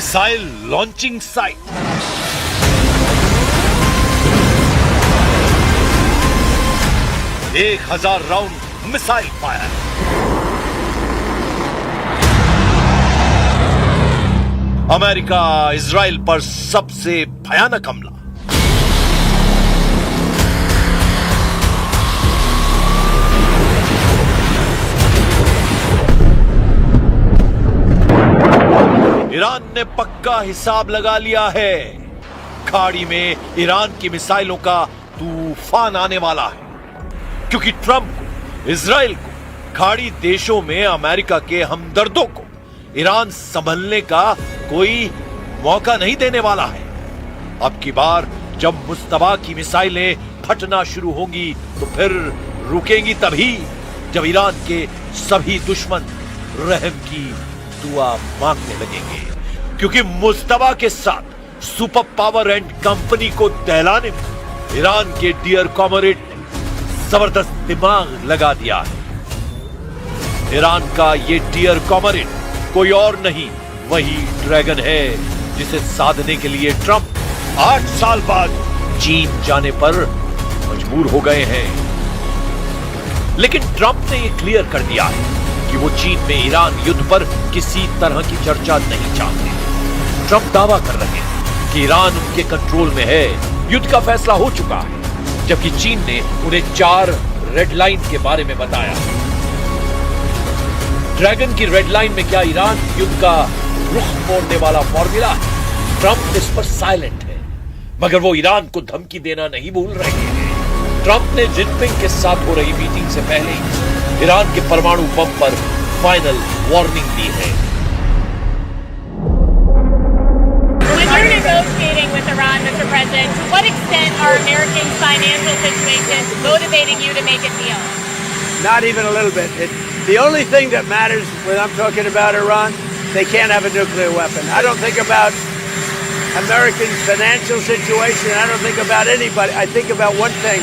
Missile launching site. एक 1000 round missile fire. America Israel पर सबसे भयानक हमला। ईरान ने पक्का हिसाब लगा लिया है। खाड़ी में ईरान की मिसाइलों का तूफान आने वाला है, क्योंकि ट्रंप को, इजराइल को, खाड़ी देशों में अमेरिका के हमदर्दों को ईरान संभलने का कोई मौका नहीं देने वाला है। अब की बार जब मुस्तबा की मिसाइलें फटना शुरू होंगी तो फिर रुकेंगी तभी जब ईरान के सभी दुश्मन रहम की दुआ मांगने लगेंगे, क्योंकि मुस्तबा के साथ सुपर पावर एंड कंपनी को दहलाने में ईरान के डियर कॉमरेड ने जबरदस्त दिमाग लगा दिया है। ईरान का ये डियर कॉमरेड कोई और नहीं, वही ड्रैगन है जिसे साधने के लिए ट्रंप 8 साल बाद चीन जाने पर मजबूर हो गए हैं। लेकिन ट्रंप ने यह क्लियर कर दिया है कि वो चीन में ईरान युद्ध पर किसी तरह की चर्चा नहीं चाहते। ट्रंप दावा कर रहे हैं कि ईरान उनके कंट्रोल में है, युद्ध का फैसला हो चुका है, जबकि चीन ने उन्हें 4 रेड लाइन के बारे में बताया। ड्रैगन की रेड लाइन में क्या ईरान युद्ध का रुख मोड़ने वाला फॉर्मूला है? ट्रंप इस पर साइलेंट है, मगर वो ईरान को धमकी देना नहीं भूल रहे हैं। ट्रंप ने जिनपिंग के साथ हो रही मीटिंग से पहले ही ईरान के परमाणु बम पर फाइनल वार्निंग दी है। When you're negotiating with Iran, Mr. President, to what extent are Americans' financial situations motivating you to make a deal? Not even a little bit. The only thing that matters when I'm talking about Iran, they can't have a nuclear weapon. I don't think about Americans' financial situation. I don't think about anybody. I think about one thing.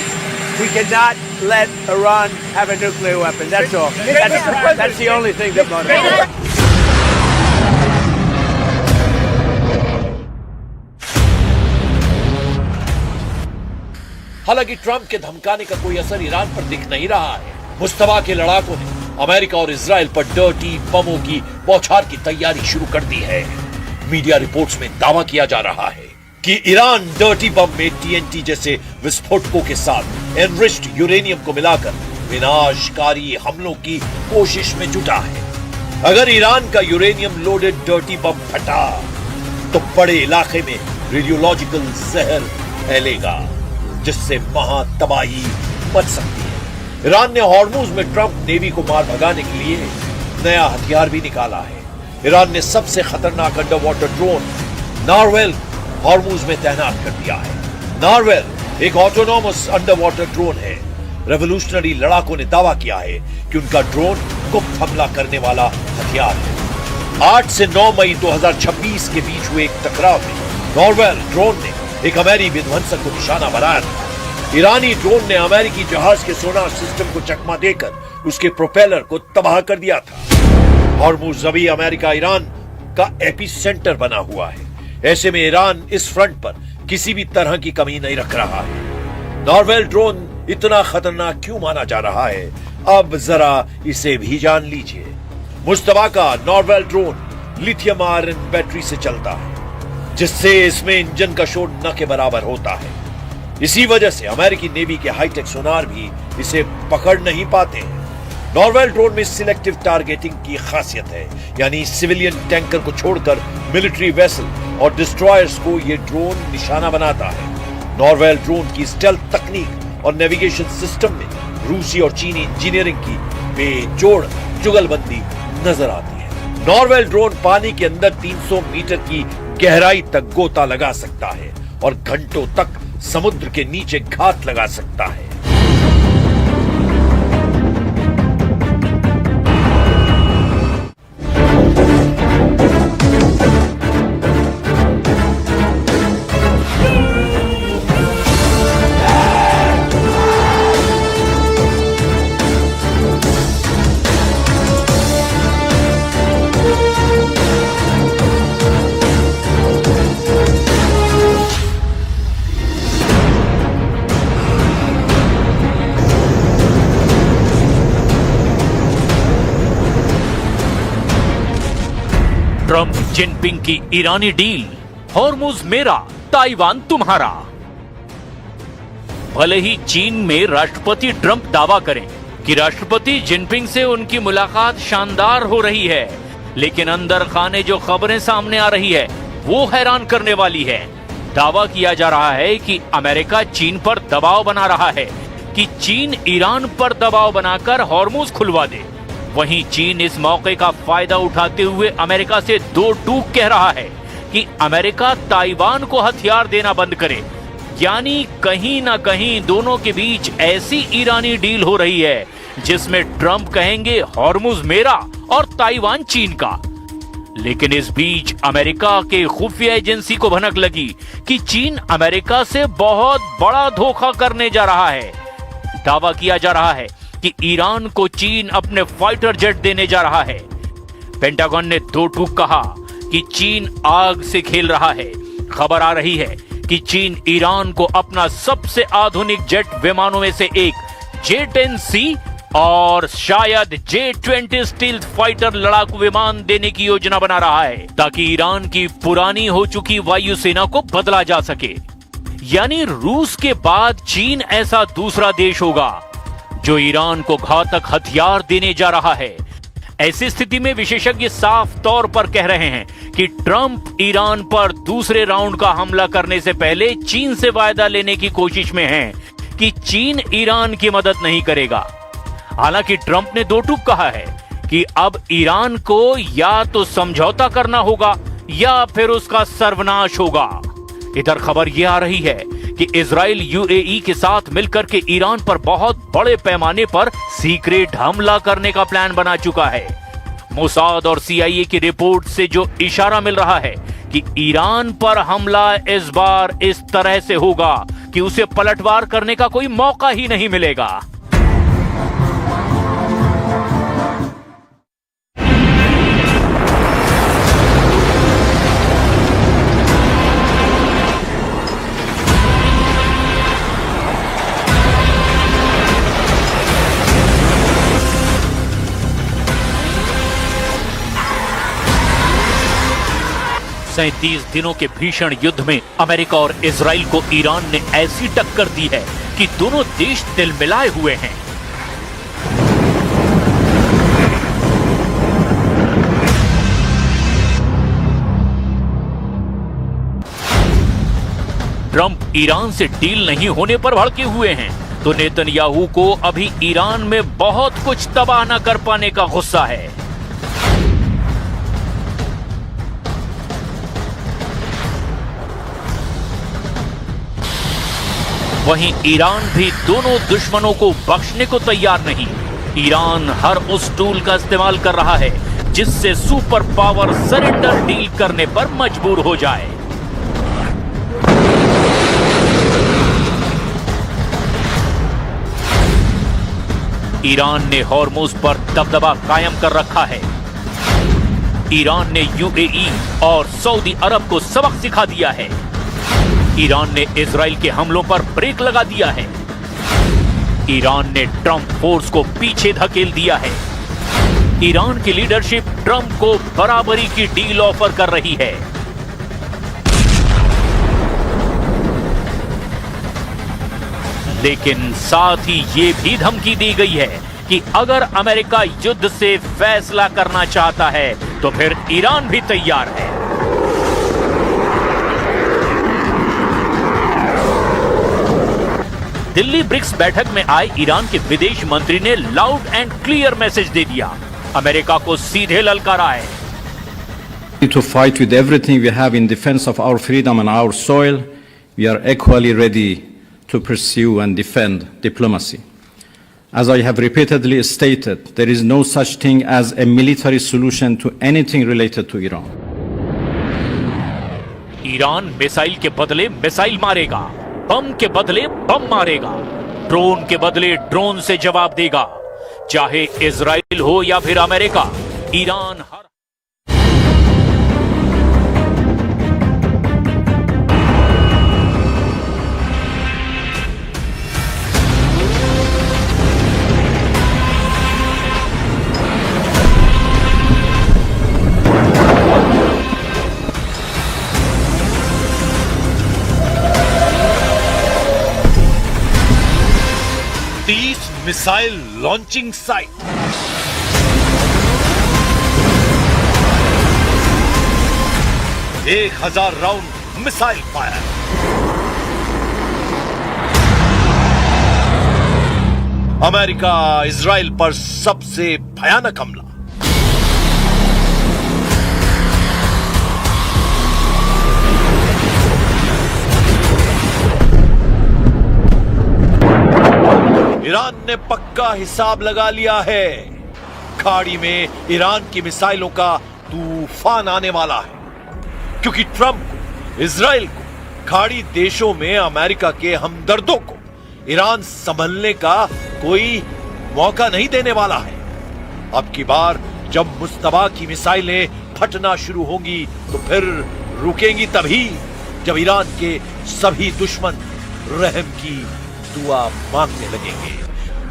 We cannot let Iran have a nuclear weapon. That's all. That's the only thing that motivates. हालांकि Trump के धमकाने का कोई असर Iran पर दिख नहीं रहा है। मुस्तबा के लड़ाकों ने अमेरिका और इजराइल पर डर्टी बमों की बौछार की तैयारी शुरू कर दी है। मीडिया रिपोर्ट्स में दावा किया जा रहा है कि ईरान डर्टी बम में टीएनटी जैसे विस्फोटकों के साथ एनरिच्ड यूरेनियम को मिलाकर विनाशकारी हमलों की कोशिश में जुटा है। अगर ईरान का यूरेनियम लोडेड डर्टी बम फटा तो बड़े इलाके में रेडियोलॉजिकल जहर फैलेगा, जिससे महातबाही मच सकती है। ईरान ने हॉर्मुज में ट्रंप नेवी को मार भगाने के लिए नया हथियार भी निकाला है। ईरान ने सबसे खतरनाक अंडर वाटर ड्रोन नारवेल हॉर्मुज में तैनात कर दिया है। नारवेल एक ऑटोनोमस अंडर वाटर ड्रोन है। रेवोल्यूशनरी लड़ाकों ने दावा किया है कि उनका ड्रोन गुप्त हमला करने वाला हथियार है। 8 से 9 मई 2026 के बीच हुए एक टकराव में नारवेल ड्रोन ने एक अमेरिकी विध्वंसक को निशाना बनाया था। ईरानी ड्रोन ने अमेरिकी जहाज के सोनार सिस्टम को चकमा देकर उसके प्रोपेलर को तबाह कर दिया था। हॉर्मुज अभी अमेरिका ईरान का एपी सेंटर बना हुआ है। ऐसे में ईरान इस फ्रंट पर किसी भी तरह की कमी नहीं रख रहा है। नारवेल ड्रोन इतना खतरनाक क्यों माना जा रहा है, अब जरा इसे भी जान लीजिए। मुस्तबा का नारवेल ड्रोन लिथियम आयरन बैटरी से चलता है, जिससे इसमें इंजन का शोर न के बराबर होता है। इसी वजह से अमेरिकी नेवी के हाईटेक सोनार भी इसे पकड़ नहीं पाते हैं। नारवेल ड्रोन में सिलेक्टिव टारगेटिंग की खासियत है, यानी सिविलियन टैंकर को छोड़कर मिलिट्री वेसल और डिस्ट्रॉयर्स को यह ड्रोन निशाना बनाता है। नारवेल ड्रोन की स्टेल्थ तकनीक और नेविगेशन सिस्टम में रूसी और चीनी इंजीनियरिंग की बेजोड़ जुगलबंदी नजर आती है। नारवेल ड्रोन पानी के अंदर 300 मीटर की गहराई तक गोता लगा सकता है और घंटों तक समुद्र के नीचे घात लगा सकता है। ट्रंप जिनपिंग की ईरानी डील, हॉर्मुज मेरा, ताइवान तुम्हारा। भले ही चीन में राष्ट्रपति ट्रंप दावा करें कि राष्ट्रपति जिनपिंग से उनकी मुलाकात शानदार हो रही है, लेकिन अंदर खाने जो खबरें सामने आ रही है वो हैरान करने वाली है। दावा किया जा रहा है कि अमेरिका चीन पर दबाव बना रहा है कि चीन ईरान पर दबाव बनाकर हॉर्मुज खुलवा दे। वहीं चीन इस मौके का फायदा उठाते हुए अमेरिका से दो टूक कह रहा है कि अमेरिका ताइवान को हथियार देना बंद करे। यानी कहीं ना कहीं दोनों के बीच ऐसी ईरानी डील हो रही है जिसमें ट्रंप कहेंगे हॉर्मुज मेरा और ताइवान चीन का। लेकिन इस बीच अमेरिका के खुफिया एजेंसी को भनक लगी कि चीन अमेरिका से बहुत बड़ा धोखा करने जा रहा है। दावा किया जा रहा है कि ईरान को चीन अपने फाइटर जेट देने जा रहा है। पेंटागन ने दो टूक कहा कि चीन आग से खेल रहा है। खबर आ रही है कि चीन ईरान को अपना सबसे आधुनिक जेट विमानों में से एक J-10C और शायद J-20 स्टील्थ फाइटर लड़ाकू विमान देने की योजना बना रहा है ताकि ईरान की पुरानी हो चुकी वायुसेना को बदला जा सके। यानी रूस के बाद चीन ऐसा दूसरा देश होगा जो ईरान को घातक हथियार देने जा रहा है। ऐसी स्थिति में विशेषज्ञ साफ तौर पर कह रहे हैं कि ट्रंप ईरान पर दूसरे राउंड का हमला करने से पहले चीन से वायदा लेने की कोशिश में हैं कि चीन ईरान की मदद नहीं करेगा। हालांकि ट्रंप ने दो टूक कहा है कि अब ईरान को या तो समझौता करना होगा या फिर उसका सर्वनाश होगा। इधर खबर यह आ रही है कि इजराइल यूएई के साथ मिलकर के ईरान पर बहुत बड़े पैमाने पर सीक्रेट हमला करने का प्लान बना चुका है। मोसाद और सीआईए की रिपोर्ट से जो इशारा मिल रहा है कि ईरान पर हमला इस बार इस तरह से होगा कि उसे पलटवार करने का कोई मौका ही नहीं मिलेगा। सैंतीस दिनों के भीषण युद्ध में अमेरिका और इजराइल को ईरान ने ऐसी टक्कर दी है कि दोनों देश तिलमिलाए हुए हैं। ट्रंप ईरान से डील नहीं होने पर भड़के हुए हैं तो नेतन्याहू को अभी ईरान में बहुत कुछ तबाह न कर पाने का गुस्सा है। वहीं ईरान भी दोनों दुश्मनों को बख्शने को तैयार नहीं। ईरान हर उस टूल का इस्तेमाल कर रहा है जिससे सुपर पावर सरेंडर डील करने पर मजबूर हो जाए। ईरान ने हॉर्मुज पर दबदबा कायम कर रखा है। ईरान ने यूएई और सऊदी अरब को सबक सिखा दिया है। ईरान ने इजराइल के हमलों पर ब्रेक लगा दिया है। ईरान ने ट्रंप फोर्स को पीछे धकेल दिया है। ईरान की लीडरशिप ट्रंप को बराबरी की डील ऑफर कर रही है। लेकिन साथ ही ये भी धमकी दी गई है कि अगर अमेरिका युद्ध से फैसला करना चाहता है तो फिर ईरान भी तैयार है। दिल्ली ब्रिक्स बैठक में आए ईरान के विदेश मंत्री ने लाउड एंड क्लियर मैसेज दे दिया। अमेरिका को सीधे ललकारा है। To fight with everything we have in defense of our freedom and our soil, we are equally ready to pursue and defend diplomacy. As I have repeatedly stated, there is no such thing as a military solution to anything related to Iran. Iran missile के बदले missile मारेगा, बम के बदले बम मारेगा, drone के बदले drone से जवाब देगा। चाहे इजराइल हो या फिर अमेरिका, ईरान हर 30 मिसाइल लॉन्चिंग साइट, एक 1000 round missile fire, America Israel पर सबसे भयानक हमला, ईरान ने पक्का हिसाब लगा लिया है। खाड़ी में ईरान की मिसाइलों का तूफान आने वाला है, क्योंकि ट्रंप इजराइल को, खाड़ी देशों में अमेरिका के हमदर्दों को ईरान संभलने का कोई मौका नहीं देने वाला है। अब की बार जब मुस्तबा की मिसाइलें फटना शुरू होंगी तो फिर रुकेंगी तभी जब ईरान के सभी दुश्मन रहम की दुआ मांगने लगेंगे,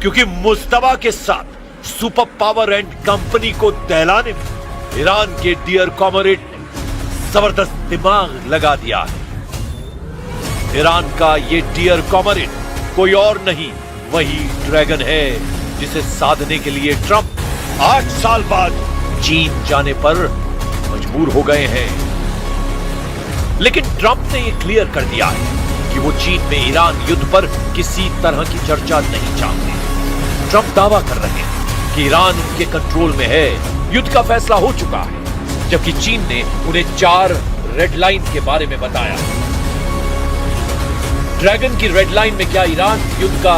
क्योंकि मुस्तबा के साथ सुपर पावर एंड कंपनी को दहलाने में ईरान के डियर कॉमरेड ने जबरदस्त दिमाग लगा दिया है। ईरान का ये डियर कॉमरेड कोई और नहीं, वही ड्रैगन है जिसे साधने के लिए ट्रंप 8 साल बाद चीन जाने पर मजबूर हो गए हैं। लेकिन ट्रंप ने यह क्लियर कर दिया है कि वो चीन में ईरान युद्ध पर किसी तरह की चर्चा नहीं चाहते। ट्रंप दावा कर रहे हैं कि ईरान उनके कंट्रोल में है, युद्ध का फैसला हो चुका है, जबकि चीन ने उन्हें 4 रेड लाइन के बारे में बताया। ड्रैगन की रेड लाइन में क्या ईरान युद्ध का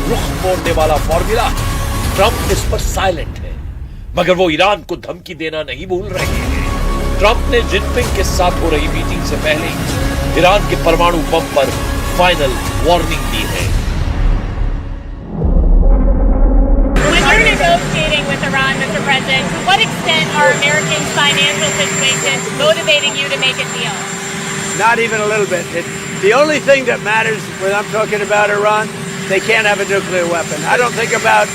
रुख मोड़ने वाला फॉर्मूला है? ट्रंप इस पर साइलेंट है, मगर वो ईरान को धमकी देना नहीं भूल रहे हैं। ट्रंप ने जिनपिंग के साथ हो रही मीटिंग से पहले ही ईरान के परमाणु बम पर फाइनल वार्निंग दी है। When you're negotiating with Iran, Mr. President, to what extent are Americans' financial situations motivating you to make a deal? Not even a little bit. The only thing that matters when I'm talking about Iran, they can't have a nuclear weapon. I don't think about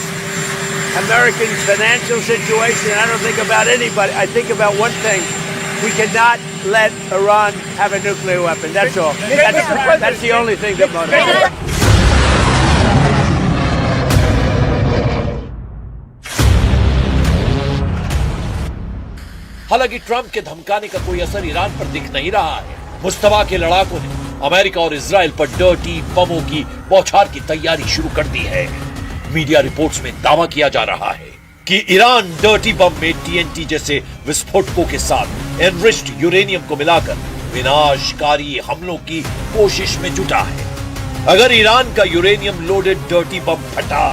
Americans' financial situation. I don't think about anybody. I think about one thing. We cannot let Iran have a nuclear weapon. That's all. That's the only thing that motivates. हालांकि Trump के धमकाने का कोई असर Iran पर दिख नहीं रहा है। मुस्तबा के लड़ाकों ने अमेरिका और इजराइल पर डर्टी बमों की बौछार की तैयारी शुरू कर दी है। मीडिया रिपोर्ट्स में दावा किया जा रहा है कि ईरान डर्टी बम में टीएनटी जैसे विस्फोटकों के साथ एनरिच्ड यूरेनियम को मिलाकर विनाशकारी हमलों की कोशिश में जुटा है। अगर ईरान का यूरेनियम लोडेड डर्टी बम फटा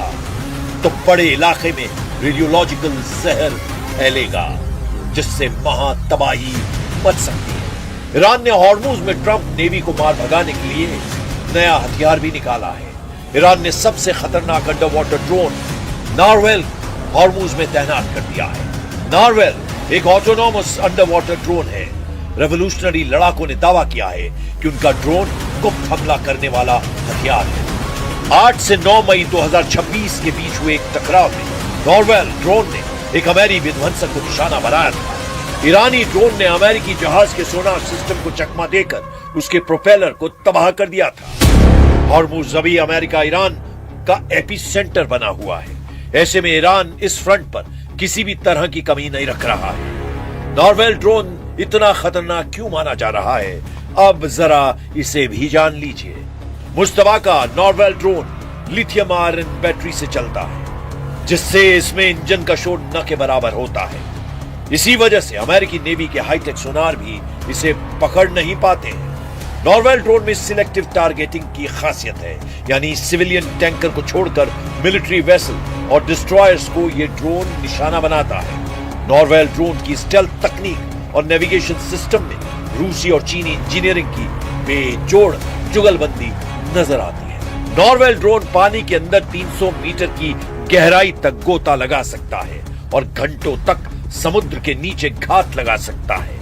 तो बड़े इलाके में रेडियोलॉजिकल जहर फैलेगा, जिससे महातबाही मच सकती है। ईरान ने हॉर्मुज में ट्रंप नेवी को मार भगाने के लिए नया हथियार भी निकाला है। ईरान ने सबसे खतरनाक अंडर वाटर ड्रोन नारवेल हॉर्मुज में तैनात कर दिया है। नारवेल एक ऑटोनॉमस अंडर वाटर ड्रोन है। रेवोल्यूशनरी लड़ाकों ने दावा किया है कि उनका ड्रोन गुप्त हमला करने वाला हथियार है। 8 से 9 मई 2026 के बीच हुए एक टकराव में नारवेल ड्रोन ने एक अमेरिकी विध्वंसक को निशाना बनाया था। ईरानी ड्रोन ने अमेरिकी जहाज के सोनार सिस्टम को चकमा देकर उसके प्रोपेलर को तबाह कर दिया था। हॉर्मुज अभी अमेरिका ईरान का एपी सेंटर बना हुआ है। ऐसे में ईरान इस फ्रंट पर किसी भी तरह की कमी नहीं रख रहा है। नारवेल ड्रोन इतना खतरनाक क्यों माना जा रहा है, अब जरा इसे भी जान लीजिए। मुस्तबा का नारवेल ड्रोन लिथियम आयरन बैटरी से चलता है, जिससे इसमें इंजन का शोर न के बराबर होता है। इसी वजह से अमेरिकी नेवी के हाईटेक सोनार भी इसे पकड़ नहीं पाते हैं। नारवेल ड्रोन में सिलेक्टिव टारगेटिंग की खासियत है, यानी सिविलियन टैंकर को छोड़कर मिलिट्री वेसल और डिस्ट्रॉयर्स को यह ड्रोन निशाना बनाता है। नारवेल ड्रोन की स्टेल्थ तकनीक और नेविगेशन सिस्टम में रूसी और चीनी इंजीनियरिंग की बेजोड़ जुगलबंदी नजर आती है। नारवेल ड्रोन पानी के अंदर 300 मीटर की गहराई तक गोता लगा सकता है और घंटों तक समुद्र के नीचे घात लगा सकता है।